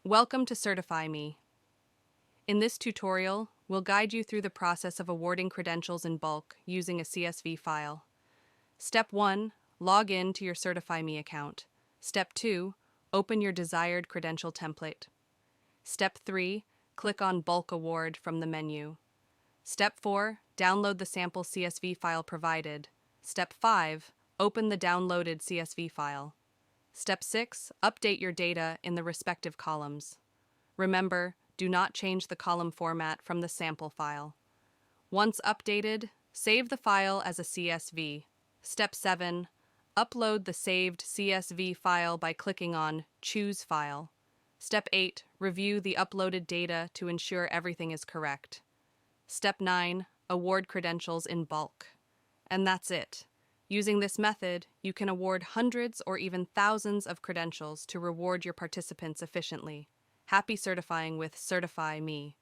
Welcome to CertifyMe. In this tutorial, we'll guide you through the process of awarding credentials in bulk using a CSV file. Step 1. Log in to your CertifyMe account. Step 2. Open your desired credential template. Step 3. Click on Bulk Award from the menu. Step 4. Download the sample CSV file provided. Step 5. Open the downloaded CSV file. Step 6. Update your data in the respective columns. Remember, do not change the column format from the sample file. Once updated, save the file as a CSV. Step 7. Upload the saved CSV file by clicking on Choose File. Step 8. Review the uploaded data to ensure everything is correct. Step 9. Award credentials in bulk. And that's it. Using this method, you can award hundreds or even thousands of credentials to reward your participants efficiently. Happy certifying with CertifyMe.